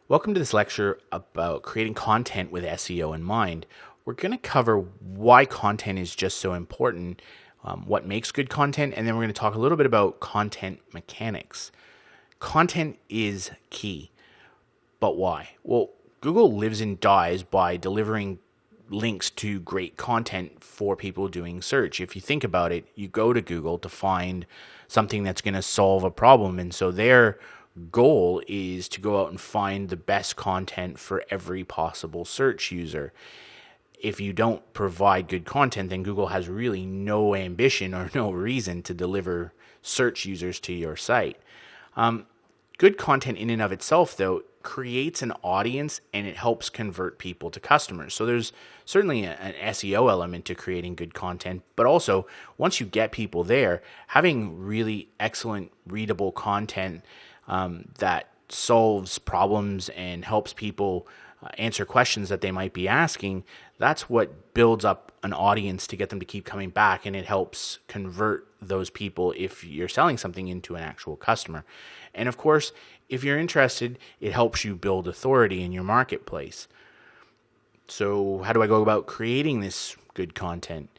Welcome to this lecture about creating content with SEO in mind. We're going to cover why content is just so important, what makes good content, and then we're going to talk a little bit about content mechanics. Content is key, but why? Well, Google lives and dies by delivering links to great content for people doing search. If you think about it, you go to Google to find something that's going to solve a problem, and so their goal is to go out and find the best content for every possible search user. If you don't provide good content, then Google has really no ambition or no reason to deliver search users to your site. Good content in and of itself, though, creates an audience and it helps convert people to customers. So there's certainly an SEO element to creating good content, but also once you get people there, having really excellent readable content that solves problems and helps people answer questions that they might be asking, that's what builds up an audience to get them to keep coming back, and it helps convert those people if you're selling something into an actual customer. And of course, if you're interested, it helps you build authority in your marketplace. So how do I go about creating this good content?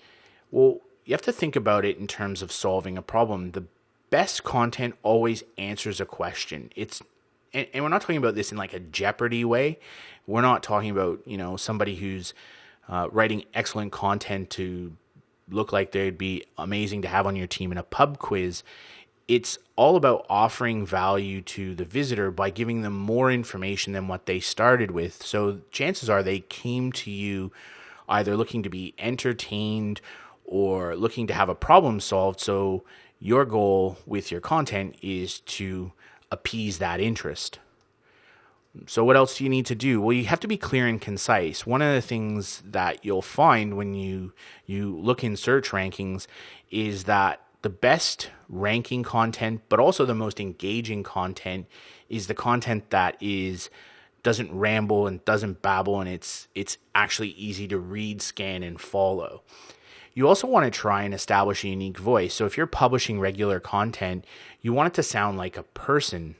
Well, you have to think about it in terms of solving a problem. The best content always answers a question. And we're not talking about this in like a Jeopardy way. We're not talking about, somebody who's writing excellent content to look like they'd be amazing to have on your team in a pub quiz. It's all about offering value to the visitor by giving them more information than what they started with. So chances are they came to you either looking to be entertained or looking to have a problem solved. So your goal with your content is to appease that interest. So what else do you need to do? Well, you have to be clear and concise. One of the things that you'll find when you look in search rankings is that the best ranking content, but also the most engaging content, is the content that doesn't ramble and doesn't babble, and it's actually easy to read, scan, and follow. You also want to try and establish a unique voice. So if you're publishing regular content, you want it to sound like a person,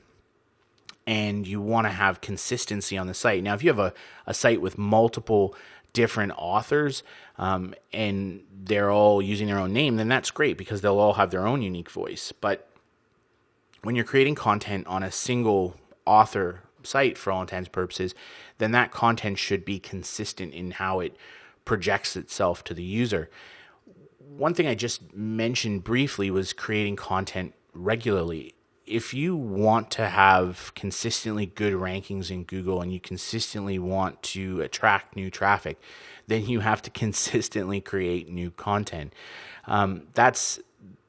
and you want to have consistency on the site. Now, if you have a site with multiple different authors and they're all using their own name, then that's great because they'll all have their own unique voice. But when you're creating content on a single author site, for all intents and purposes, then that content should be consistent in how it projects itself to the user. One thing I just mentioned briefly was creating content regularly. If you want to have consistently good rankings in Google and you consistently want to attract new traffic, then you have to consistently create new content. That's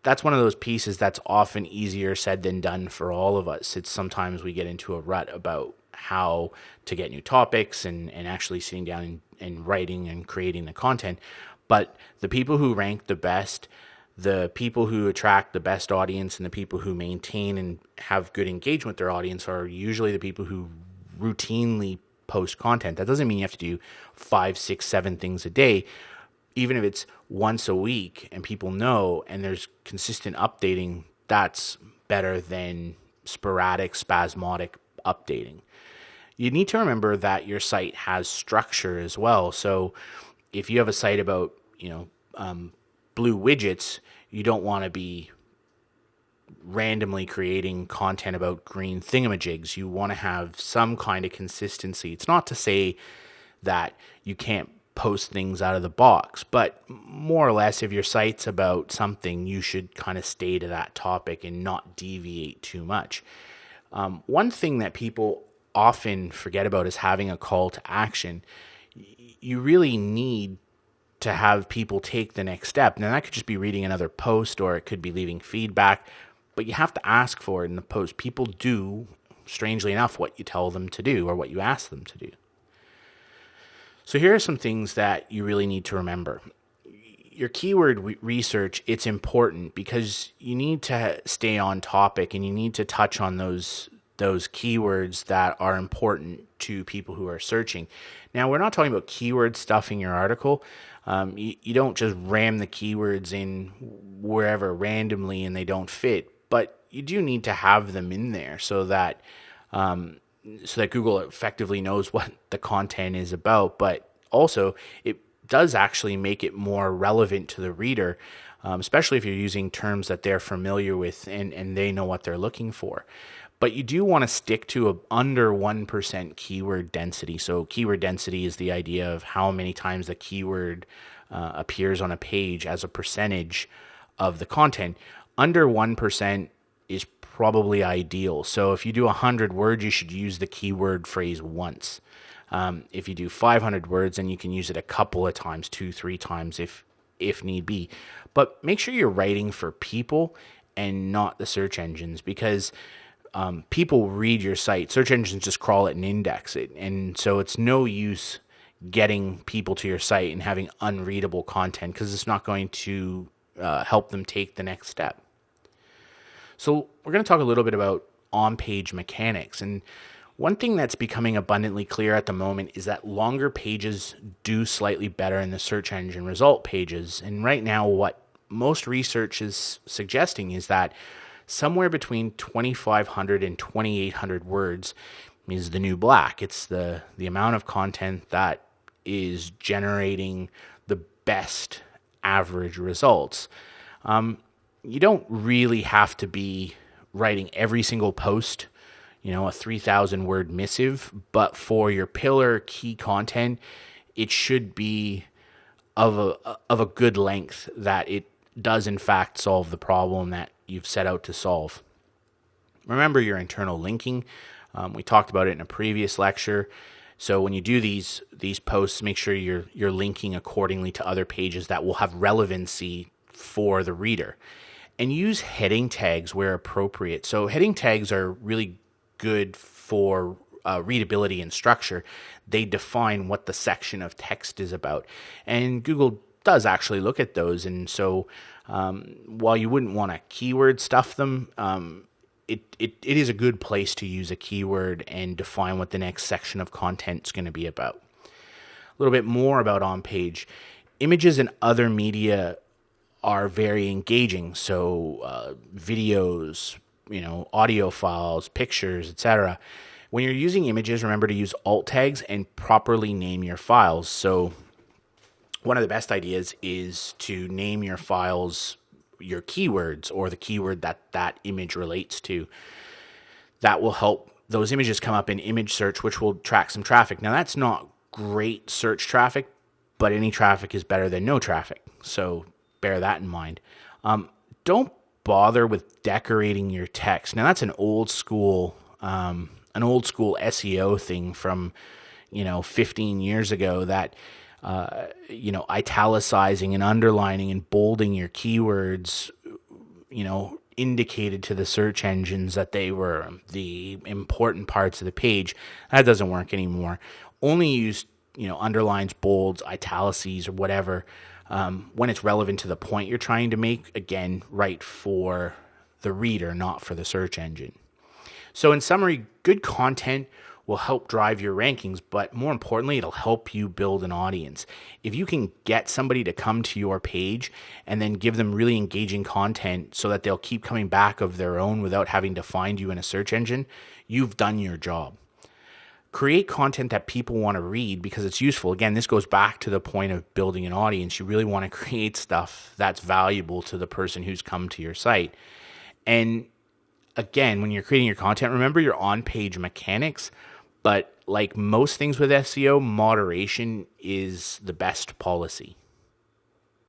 one of those pieces that's often easier said than done for all of us. It's sometimes we get into a rut about how to get new topics and actually sitting down and writing and creating the content. But the people who rank the best, the people who attract the best audience, and the people who maintain and have good engagement with their audience are usually the people who routinely post content. That doesn't mean you have to do 5, 6, 7 things a day. Even if it's once a week and people know and there's consistent updating, that's better than sporadic, spasmodic updating. You need to remember that your site has structure as well. So if you have a site about, blue widgets, you don't want to be randomly creating content about green thingamajigs. You want to have some kind of consistency. It's not to say that you can't post things out of the box, but more or less, if your site's about something, you should kind of stay to that topic and not deviate too much. One thing that people often forget about is having a call to action. You really need to have people take the next step. Now, that could just be reading another post or it could be leaving feedback, but you have to ask for it in the post. People do, strangely enough, what you tell them to do or what you ask them to do. So here are some things that you really need to remember. Your keyword research, it's important because you need to stay on topic and you need to touch on those keywords that are important to people who are searching. Now, we're not talking about keyword stuffing your article. You don't just ram the keywords in wherever randomly and they don't fit, but you do need to have them in there so that so that Google effectively knows what the content is about, but also it does actually make it more relevant to the reader, especially if you're using terms that they're familiar with and they know what they're looking for. But you do want to stick to a under 1% keyword density. So keyword density is the idea of how many times the keyword appears on a page as a percentage of the content. Under 1% is probably ideal. So if you do 100 words, you should use the keyword phrase once. If you do 500 words, then you can use it a couple of times, 2-3 times if need be. But make sure you're writing for people and not the search engines, because people read your site. Search engines just crawl it and index it. And so it's no use getting people to your site and having unreadable content, because it's not going to help them take the next step. So we're going to talk a little bit about on-page mechanics. And one thing that's becoming abundantly clear at the moment is that longer pages do slightly better in the search engine result pages. And right now, what most research is suggesting is that somewhere between 2,500 and 2,800 words is the new black. It's the amount of content that is generating the best average results. You don't really have to be writing every single post, a 3,000 word missive, but for your pillar key content, it should be of a good length that it does in fact solve the problem that you've set out to solve. Remember your internal linking. We talked about it in a previous lecture. So when you do these posts, make sure you're linking accordingly to other pages that will have relevancy for the reader. And use heading tags where appropriate. So heading tags are really good for readability and structure. They define what the section of text is about. And Google does actually look at those. And so while you wouldn't want to keyword stuff them, it is a good place to use a keyword and define what the next section of content is going to be about. A little bit more about on-page. Images and other media are very engaging. So videos, audio files, pictures, etc. When you're using images, remember to use alt tags and properly name your files. So one of the best ideas is to name your files your keywords or the keyword that image relates to. That will help those images come up in image search, which will track some traffic. Now, that's not great search traffic, but any traffic is better than no traffic. So bear that in mind. Don't bother with decorating your text. Now, that's an old school SEO thing from 15 years ago, that italicizing and underlining and bolding your keywords indicated to the search engines that they were the important parts of the page. That doesn't work anymore. Only use underlines, bolds, italices, or whatever when it's relevant to the point you're trying to make. Again, right for the reader, not for the search engine. So in summary, good content will help drive your rankings, but more importantly, it'll help you build an audience. If you can get somebody to come to your page and then give them really engaging content so that they'll keep coming back of their own without having to find you in a search engine, you've done your job. Create content that people want to read because it's useful. Again, this goes back to the point of building an audience. You really want to create stuff that's valuable to the person who's come to your site. And again, when you're creating your content, remember your on-page mechanics. But like most things with SEO, moderation is the best policy.